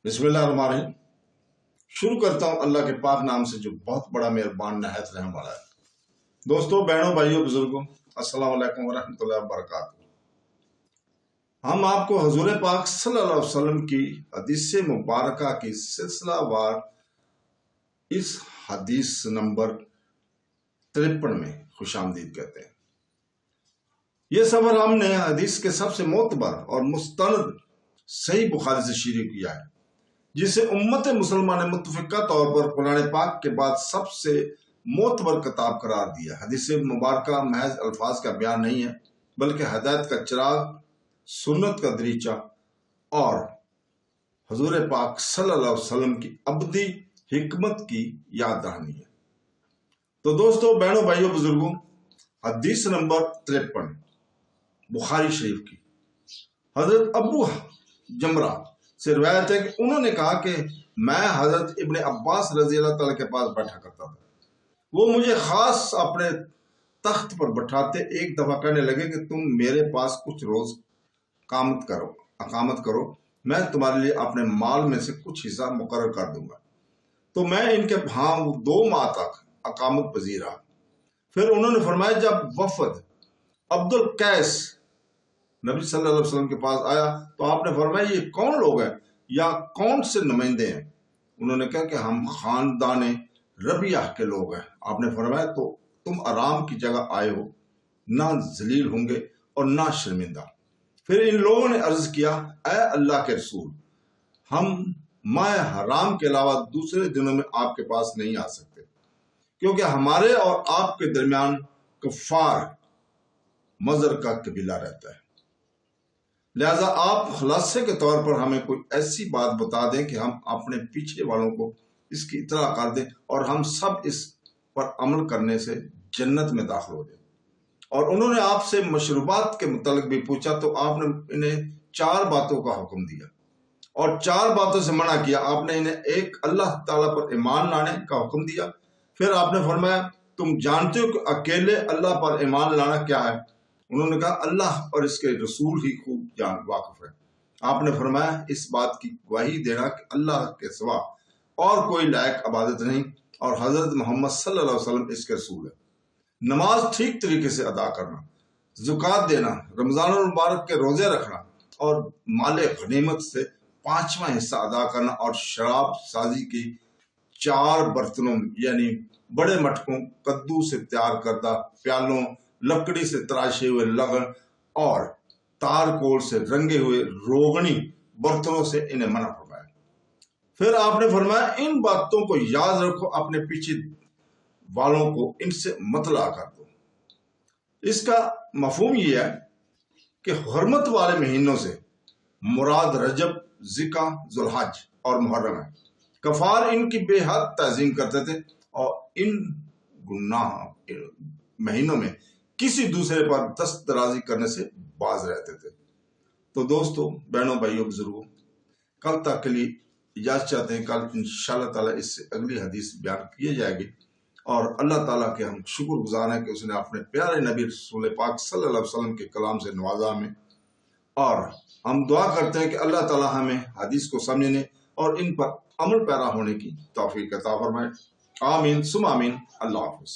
बिस्मिल्लाहिर्रहमानिर्रहीम। शुरू करता हूँ अल्लाह के पाक नाम से जो बहुत बड़ा मेहरबान नहायत रहम वाला है। दोस्तों, बहनों, भाइयों, बुजुर्गों, अस्सलाम वालेकुम वरहमतुल्लाहि वबरकातुहू। हम आपको हुजूर पाक सल्लल्लाहु अलैहि वसल्लम की हदीस मुबारका की सिलसिलावार इस हदीस नंबर 53 में खुशामदीद कहते हैं। ये सफर हमने हदीस के सबसे मोतबर और मुस्तनद सही बुखारी से शुरू किया है, जिसे उम्मत मुसलमान मुत्तफिका तौर पर कुरान पाक के बाद सबसे मोतबर किताब करार दिया। हदीस मुबारका महज अल्फाज का बयान नहीं है, बल्कि हदायत का चिराग, सुन्नत का दरीचा और हुजूर पाक सल्लल्लाहु अलैहि वसल्लम की अबदी हिकमत की याद दहानी है। तो दोस्तों, बहनों, भाइयों, बुजुर्गों, हदीस नंबर 53 बुखारी शरीफ की हजरत अबू जमरा से रिवायत है कि उन्होंने कहा कि मैं हजरत इब्ने अब्बास रजी अल्लाह तआला के पास बैठा करता था। वो मुझे खास अपने तख्त पर बैठाते एक दफा कहने लगे कि तुम मेरे पास कुछ रोज अकामत करो, मैं तुम्हारे लिए अपने माल में से कुछ हिस्सा मुकर्रर कर दूंगा। तो मैं इनके 2 माह तक अकामत पजीर रहा। फिर उन्होंने फरमाया, जब वफद अब्दुल कैस नबी सल्लल्लाहु अलैहि वसल्लम के पास आया तो आपने फरमाया, ये कौन लोग हैं या कौन से नुमाइंदे हैं? उन्होंने कहा कि हम खानदान रबिया के लोग हैं। आपने फरमाया, तो तुम आराम की जगह आए हो, ना जलील होंगे और ना शर्मिंदा। फिर इन लोगों ने अर्ज किया, ऐ अल्लाह के रसूल, हम माह हराम के अलावा दूसरे दिनों में आपके पास नहीं आ सकते, क्योंकि हमारे और आपके दरमियान कुफार मजर का कबीला रहता है। लिहाजा आप खुलासे के तौर पर हमें कोई ऐसी बात बता दें कि हम अपने पीछे वालों को इसकी इतला कर दें और हम सब इस पर अमल करने से जन्नत में दाखिल हो जाए। और उन्होंने आपसे मशरूबात के मुतालिक भी पूछा तो आपने इन्हें 4 बातों का हुक्म दिया और 4 बातों से मना किया। आपने इन्हें एक अल्लाह ताला पर ईमान लाने का हुक्म दिया। फिर आपने फरमाया, तुम जानते हो कि अकेले अल्लाह पर ईमान लाना क्या है? उन्होंने कहा, अल्लाह और इसके रसूल ही खूब वाकिफ है। आपने फरमाया, इस बात की गवाही देना कि अल्लाह के सिवा और कोई लायक इबादत नहीं और हजरत मोहम्मद सल्लल्लाहु अलैहि वसल्लम इसके रसूल है। नमाज ठीक तरीके से अदा करना, ज़कात देना, रमजान मुबारक के रोजे रखना और माले गनीमत से 5वां हिस्सा अदा करना और शराब साजी की 4 बर्तनों यानी बड़े मटकों, कद्दू से तैयार करदा प्यालों, लकड़ी से तराशे हुए लगन और तारकोल से रंगे हुए रोगनी बर्तनों से इन्हें मना फरमाया। फिर आपने फरमाया, इन बातों को याद रखो, अपने पीछे वालों को इनसे मतला कर दो। इसका मफहूम यह है कि हुर्मत वाले महीनों से मुराद रजब, जिका, जुल्हज और मुहर्रम है। कफार इनकी बेहद ताजीम करते थे और इन गुनाह महीनों में किसी दूसरे पर दस्त दराजी करने से बाज रहते थे। तो दोस्तों, बहनों, भाइयों, बुजुर्गों, कल तक के लिए इजाजत चाहते हैं। कल इंशाअल्लाह ताला इससे अगली हदीस बयान की जाएगी और अल्लाह ताला के हम शुक्रगुजार हैं कि उसने अपने प्यारे नबी रसूल पाक सल्लल्लाहु अलैहि वसल्लम के कलाम से नवाजा हमें। और हम दुआ करते हैं कि अल्लाह ताला हमें हदीस को समझने और इन पर अमल पैरा होने की तौफीक अता फरमाए। आमीन सुम आमीन। अल्लाह हाफ़िज़।